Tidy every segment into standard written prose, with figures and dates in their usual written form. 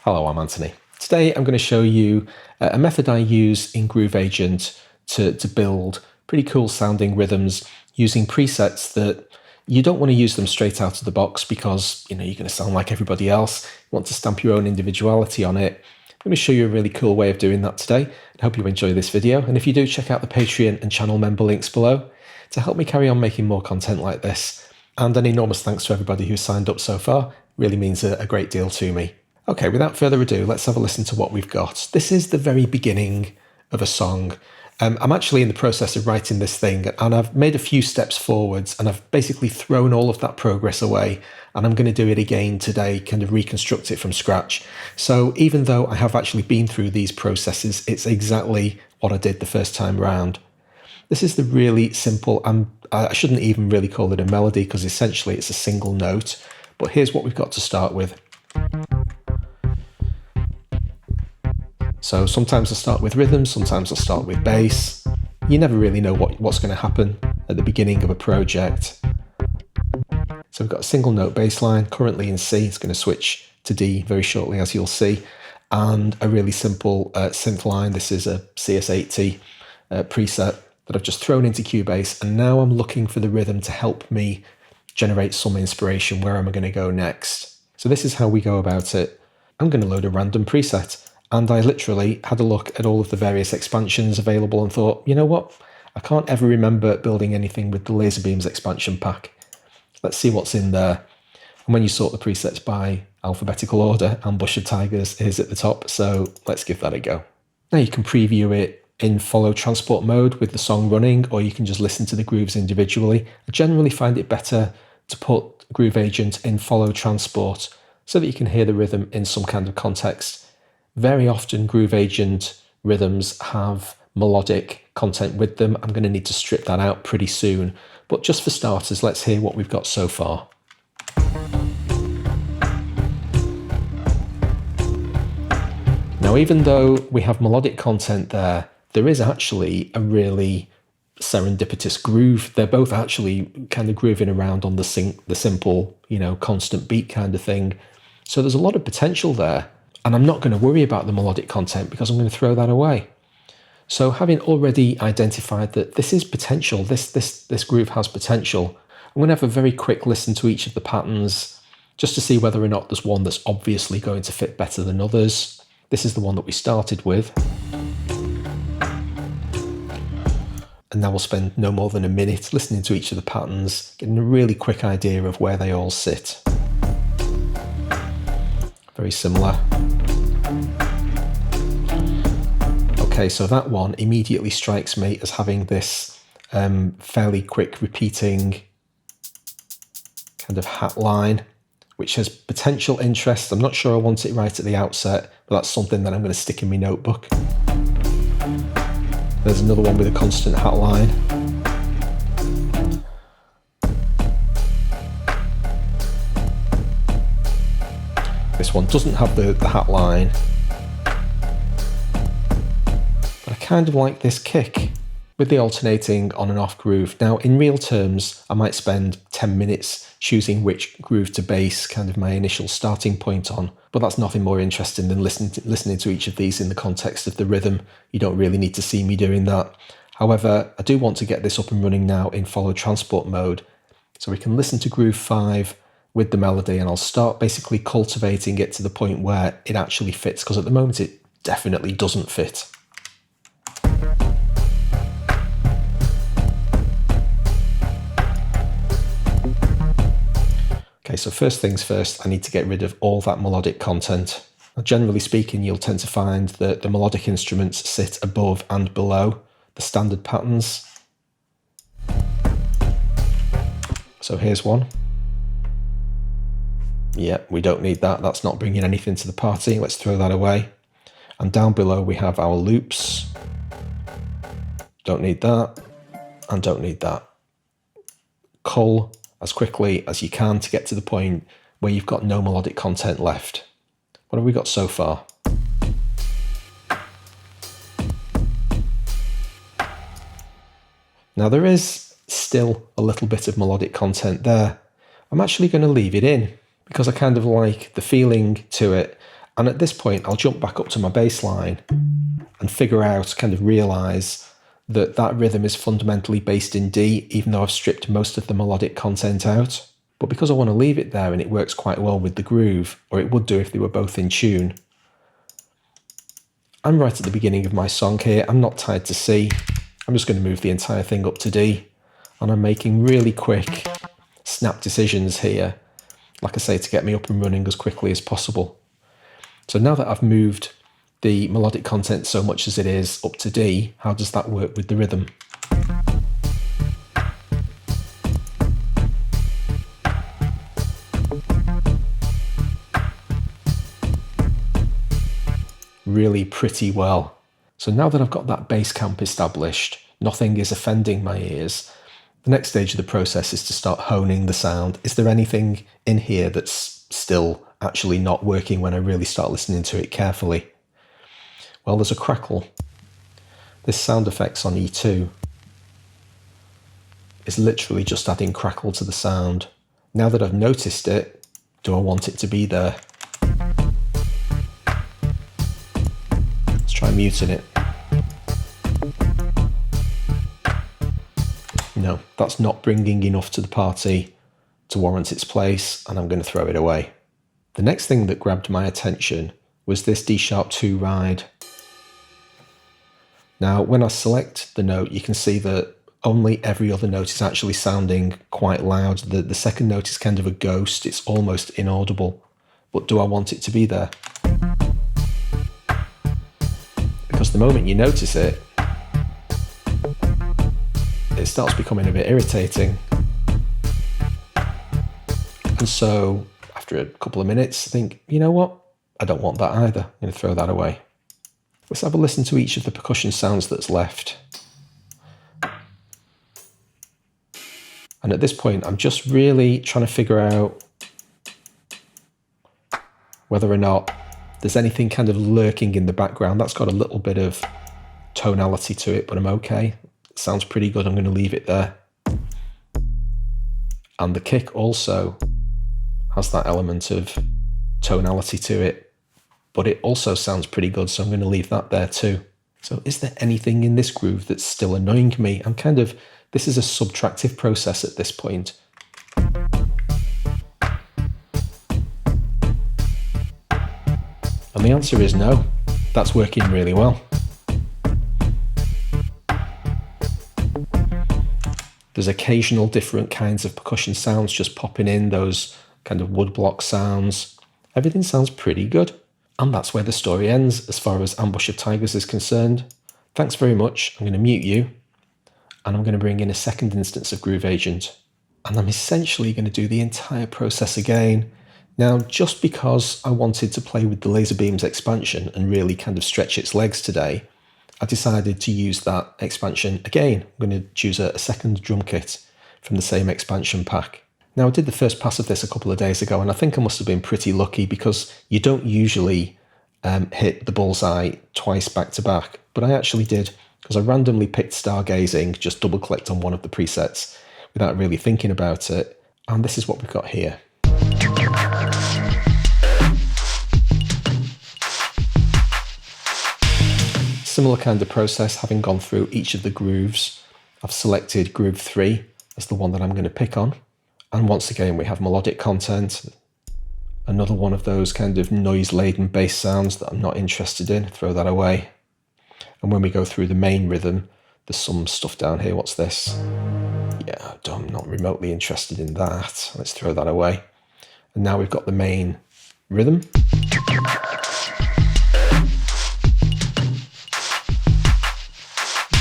Hello, I'm Anthony. Today I'm going to show you a method I use in Groove Agent to build pretty cool sounding rhythms using presets that you don't want to use them straight out of the box because you're going to sound like everybody else. You want to stamp your own individuality on it. I'm going to show you a really cool way of doing that today. I hope you enjoy this video, and if you do, check out the Patreon and channel member links below to help me carry on making more content like this. And an enormous thanks to everybody who's signed up so far. It really means a great deal to me. Okay, without further ado, let's have a listen to what we've got. This is the very beginning of a song. I'm actually in the process of writing this thing, and I've made a few steps forwards, and I've basically thrown all of that progress away, and I'm going to do it again today, kind of reconstruct it from scratch. So even though I have actually been through these processes, it's exactly what I did the first time round. This is the really simple, I shouldn't even really call it a melody because essentially it's a single note, but here's what we've got to start with. So sometimes I start with rhythm, sometimes I start with bass. You never really know what's going to happen at the beginning of a project. So we've got a single note bass line, currently in C. It's going to switch to D very shortly, as you'll see. And a really simple synth line. This is a CS80 preset that I've just thrown into Cubase. And now I'm looking for the rhythm to help me generate some inspiration. Where am I going to go next? So this is how we go about it. I'm going to load a random preset. And I literally had a look at all of the various expansions available and thought, you know what? I can't ever remember building anything with the Laserbeams expansion pack. Let's see what's in there. And when you sort the presets by alphabetical order, Ambush of Tigers is at the top, so let's give that a go. Now you can preview it in follow transport mode with the song running, or you can just listen to the grooves individually. I generally find it better to put Groove Agent in follow transport so that you can hear the rhythm in some kind of context. Very often Groove Agent rhythms have melodic content with them. I'm going to need to strip that out pretty soon. But just for starters, let's hear what we've got so far. Now, even though we have melodic content there is actually a really serendipitous groove. They're both actually kind of grooving around on the simple, constant beat kind of thing. So there's a lot of potential there. And I'm not going to worry about the melodic content because I'm going to throw that away. So having already identified that this is potential, this groove has potential, I'm going to have a very quick listen to each of the patterns just to see whether or not there's one that's obviously going to fit better than others. This is the one that we started with. And now we'll spend no more than a minute listening to each of the patterns, getting a really quick idea of where they all sit. Very similar. Okay, so that one immediately strikes me as having this fairly quick repeating kind of hat line, which has potential interest. I'm not sure I want it right at the outset, but that's something that I'm going to stick in my notebook. There's another one with a constant hat line. This one doesn't have the hat line. But I kind of like this kick with the alternating on and off groove. Now, in real terms, I might spend 10 minutes choosing which groove to base kind of my initial starting point on, but that's nothing more interesting than listening to each of these in the context of the rhythm. You don't really need to see me doing that. However, I do want to get this up and running now in follow transport mode, so we can listen to groove 5 with the melody, and I'll start basically cultivating it to the point where it actually fits, because at the moment it definitely doesn't fit. Okay, so first things first, I need to get rid of all that melodic content. Now, generally speaking, you'll tend to find that the melodic instruments sit above and below the standard patterns. So here's one. Yeah, we don't need that. That's not bringing anything to the party. Let's throw that away. And down below we have our loops. Don't need that. And don't need that. Cull as quickly as you can to get to the point where you've got no melodic content left. What have we got so far? Now there is still a little bit of melodic content there. I'm actually going to leave it in because I kind of like the feeling to it, And at this point, I'll jump back up to my bass line and figure out, kind of realize that that rhythm is fundamentally based in D, even though I've stripped most of the melodic content out. But because I want to leave it there and it works quite well with the groove, or it would do if they were both in tune, I'm right at the beginning of my song here. I'm not tied to C. I'm just going to move the entire thing up to D. And I'm making really quick snap decisions here, like I say, to get me up and running as quickly as possible. So now that I've moved the melodic content so much as it is up to D, how does that work with the rhythm? Really pretty well. So now that I've got that bass camp established, nothing is offending my ears. The next stage of the process is to start honing the sound. Is there anything in here that's still actually not working when I really start listening to it carefully? Well, there's a crackle. This sound effects on E2 is literally just adding crackle to the sound. Now that I've noticed it, do I want it to be there? Let's try muting it. No, that's not bringing enough to the party to warrant its place, and I'm going to throw it away. The next thing that grabbed my attention was this D♯2 ride. Now, when I select the note, you can see that only every other note is actually sounding quite loud. The second note is kind of a ghost. It's almost inaudible. But do I want it to be there? Because the moment you notice it, it starts becoming a bit irritating. And so, after a couple of minutes, I think, you know what? I don't want that either. I'm going to throw that away. Let's have a listen to each of the percussion sounds that's left. And at this point, I'm just really trying to figure out whether or not there's anything kind of lurking in the background. That's got a little bit of tonality to it, but I'm okay. It sounds pretty good. I'm going to leave it there. And the kick also has that element of tonality to it, but it also sounds pretty good, so I'm going to leave that there too. So is there anything in this groove that's still annoying me? This is a subtractive process at this point. And the answer is no. That's working really well. There's occasional different kinds of percussion sounds just popping in, those kind of woodblock sounds. Everything sounds pretty good. And that's where the story ends as far as Ambush of Tigers is concerned. Thanks very much. I'm going to mute you, and I'm going to bring in a second instance of Groove Agent. And I'm essentially going to do the entire process again. Now, just because I wanted to play with the Laserbeam's expansion and really kind of stretch its legs today, I decided to use that expansion again. I'm going to choose a second drum kit from the same expansion pack. Now, I did the first pass of this a couple of days ago, and I think I must have been pretty lucky because you don't usually hit the bullseye twice back to back, but I actually did because I randomly picked Stargazing, just double-clicked on one of the presets without really thinking about it, and this is what we've got here. Similar kind of process, having gone through each of the grooves. I've selected groove 3 as the one that I'm going to pick on. And once again, we have melodic content. Another one of those kind of noise-laden bass sounds that I'm not interested in. Throw that away. And when we go through the main rhythm, there's some stuff down here. What's this? Yeah, I'm not remotely interested in that. Let's throw that away. And now we've got the main rhythm.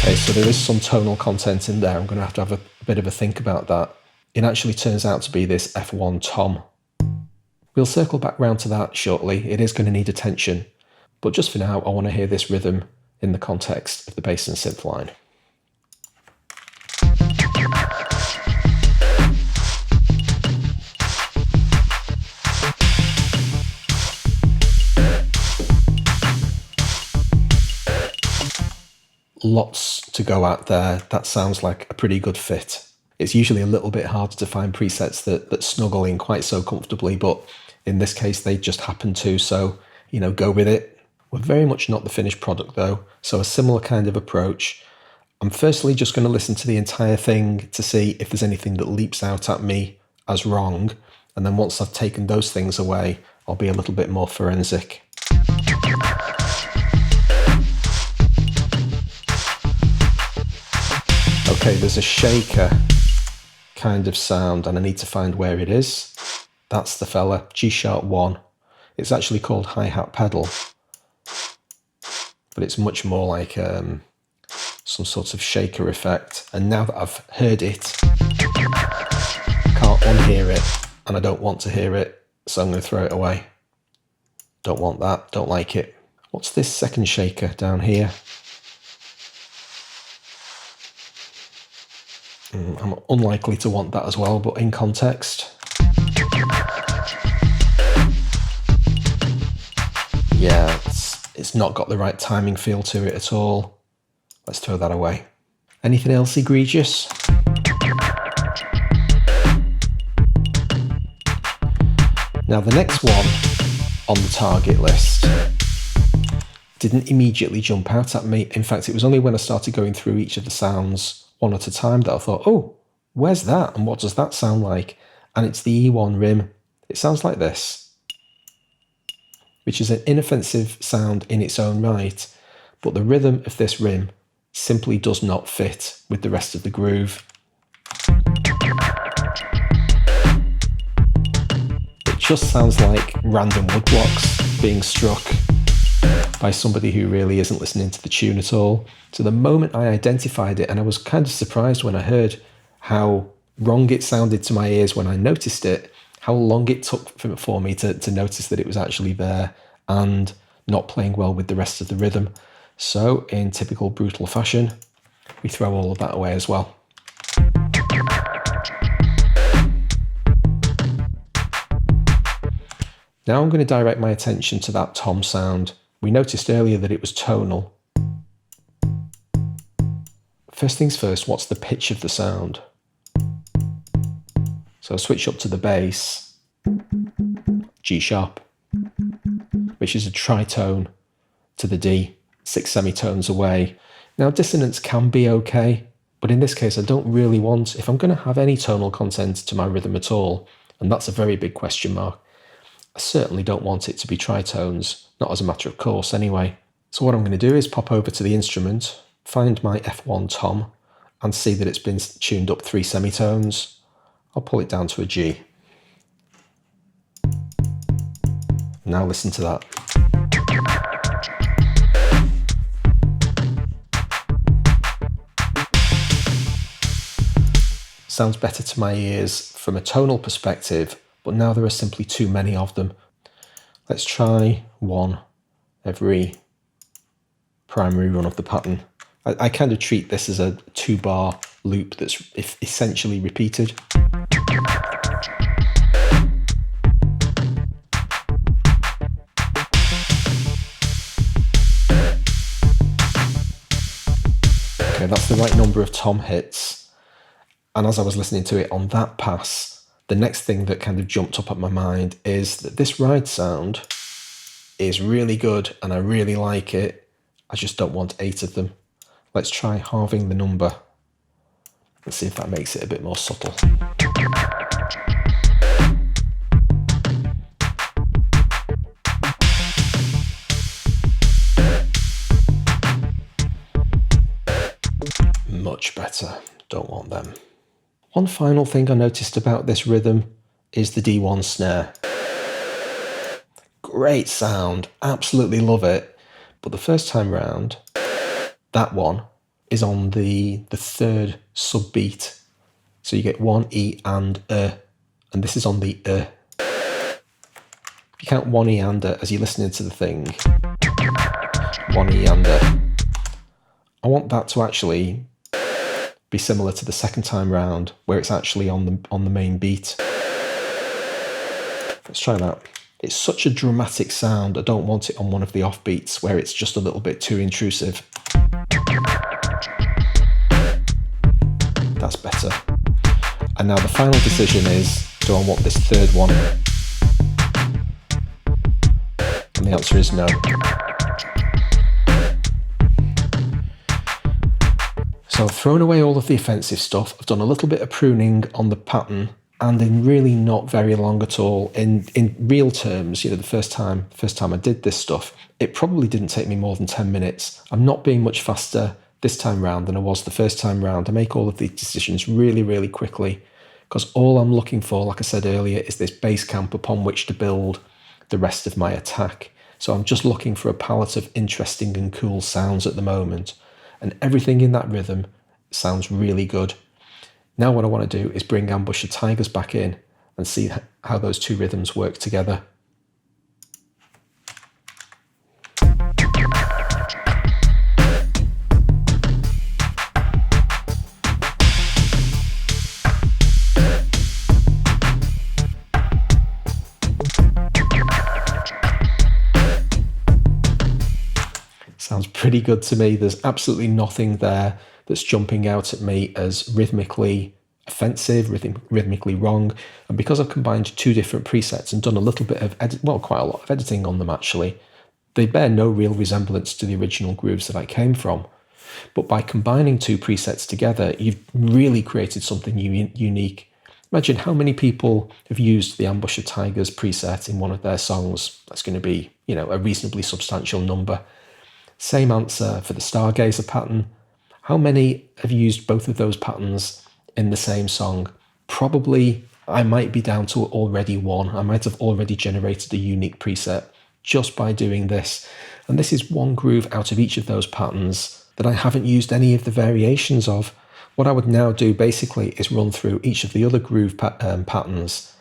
Okay, so there is some tonal content in there. I'm going to have a bit of a think about that. It actually turns out to be this F1 tom. We'll circle back round to that shortly. It is going to need attention. But just for now, I want to hear this rhythm in the context of the bass and synth line. Lots to go at there. That sounds like a pretty good fit. It's usually a little bit harder to find presets that snuggle in quite so comfortably, but in this case they just happen to. So go with it. We're very much not the finished product though, so a similar kind of approach. I'm firstly just going to listen to the entire thing to see if there's anything that leaps out at me as wrong, and then once I've taken those things away, I'll be a little bit more forensic. Okay, there's a shaker kind of sound and I need to find where it is. That's the fella, G-sharp 1. It's actually called hi-hat pedal, but it's much more like some sort of shaker effect. And now that I've heard it, I can't unhear it, and I don't want to hear it, so I'm going to throw it away. Don't want that, don't like it. What's this second shaker down here? I'm unlikely to want that as well, but in context. Yeah, it's not got the right timing feel to it at all. Let's throw that away. Anything else egregious? Now the next one on the target list didn't immediately jump out at me. In fact, it was only when I started going through each of the sounds one at a time that I thought, oh, where's that? And what does that sound like? And it's the E1 rim. It sounds like this, which is an inoffensive sound in its own right, but the rhythm of this rim simply does not fit with the rest of the groove. It just sounds like random woodblocks being struck by somebody who really isn't listening to the tune at all. So the moment I identified it, and I was kind of surprised when I heard how wrong it sounded to my ears when I noticed it, how long it took for me to notice that it was actually there and not playing well with the rest of the rhythm. So in typical Brutal fashion, we throw all of that away as well. Now I'm going to direct my attention to that tom sound. We noticed earlier that it was tonal. First things first, what's the pitch of the sound? So I'll switch up to the bass, G sharp, which is a tritone to the D, 6 semitones away. Now dissonance can be okay, but in this case I don't really want, if I'm going to have any tonal content to my rhythm at all, and that's a very big question mark, I certainly don't want it to be tritones, not as a matter of course anyway. So what I'm going to do is pop over to the instrument, find my F1 tom, and see that it's been tuned up 3 semitones. I'll pull it down to a G. Now listen to that. Sounds better to my ears from a tonal perspective, but now there are simply too many of them. Let's try one every primary run of the pattern. I kind of treat this as a 2-bar loop that's essentially repeated. Okay, that's the right number of tom hits. And as I was listening to it on that pass, the next thing that kind of jumped up at my mind is that this ride sound is really good and I really like it. I just don't want 8 of them. Let's try halving the number and see if that makes it a bit more subtle. Much better. Don't want them. One final thing I noticed about this rhythm is the D1 snare. Great sound, absolutely love it. But the first time round, that one is on the third subbeat. So you get 1 E and and this is on the If you count 1 E and as you're listening to the thing, 1 E and I want that to actually be similar to the second time round, where it's actually on the main beat. Let's try that. It's such a dramatic sound, I don't want it on one of the offbeats where it's just a little bit too intrusive. That's better. And now the final decision is, do I want this third one on the the answer is no. So I've thrown away all of the offensive stuff. I've done a little bit of pruning on the pattern, and in really not very long at all. In real terms, the first time I did this stuff, it probably didn't take me more than 10 minutes. I'm not being much faster this time round than I was the first time round. I make all of these decisions really, really quickly, because all I'm looking for, like I said earlier, is this base camp upon which to build the rest of my attack. So I'm just looking for a palette of interesting and cool sounds at the moment. And everything in that rhythm sounds really good. Now what I want to do is bring Ambush the Tigers back in and see how those two rhythms work together. Sounds pretty good to me. There's absolutely nothing there that's jumping out at me as rhythmically offensive, rhythmically wrong. And because I've combined two different presets and done a little bit of quite a lot of editing on them actually, they bear no real resemblance to the original grooves that I came from. But by combining two presets together, you've really created something unique. Imagine how many people have used the Ambush the Tigers preset in one of their songs. That's going to be, a reasonably substantial number. Same answer for the Stargazer pattern. How many have used both of those patterns in the same song? Probably, I might be down to already one. I might have already generated a unique preset just by doing this. And this is one groove out of each of those patterns that I haven't used any of the variations of. What I would now do basically is run through each of the other groove patterns,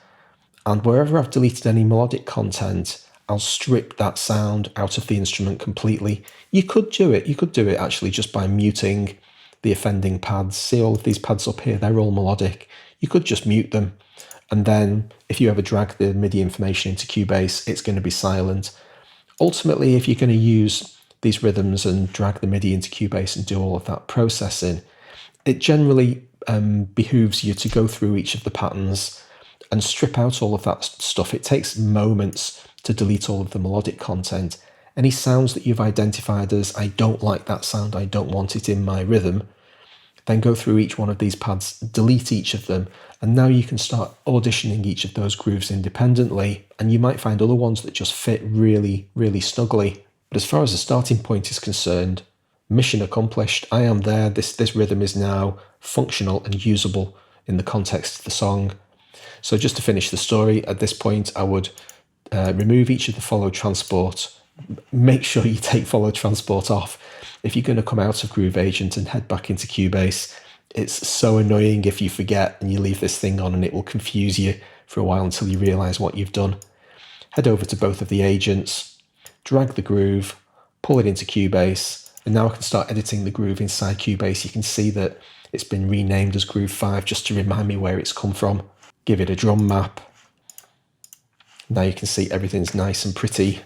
and wherever I've deleted any melodic content, I'll strip that sound out of the instrument completely. You could do it actually just by muting the offending pads. See all of these pads up here, they're all melodic. You could just mute them, and then if you ever drag the MIDI information into Cubase, it's going to be silent. Ultimately, if you're going to use these rhythms and drag the MIDI into Cubase and do all of that processing, it generally behooves you to go through each of the patterns and strip out all of that stuff. It takes moments to delete all of the melodic content. Any sounds that you've identified as, I don't like that sound, I don't want it in my rhythm, then go through each one of these pads, delete each of them, and now you can start auditioning each of those grooves independently, and you might find other ones that just fit really, really snugly. But as far as the starting point is concerned, mission accomplished. I am there. This rhythm is now functional and usable in the context of the song. So just to finish the story, at this point I would remove each of the follow transport. Make sure you take follow transport off if you're going to come out of Groove Agent and head back into Cubase. It's so annoying if you forget and you leave this thing on, and it will confuse you for a while until you realize what you've done. Head over to both of the agents, drag the groove, pull it into Cubase, and now I can start editing the groove inside Cubase. You can see that it's been renamed as Groove 5 just to remind me where it's come from. Give it a drum map. Now you can see everything's nice and pretty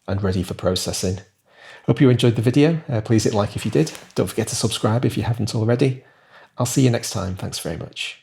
and ready for processing. Hope you enjoyed the video. Please hit like if you did. Don't forget to subscribe if you haven't already. I'll see you next time. Thanks very much.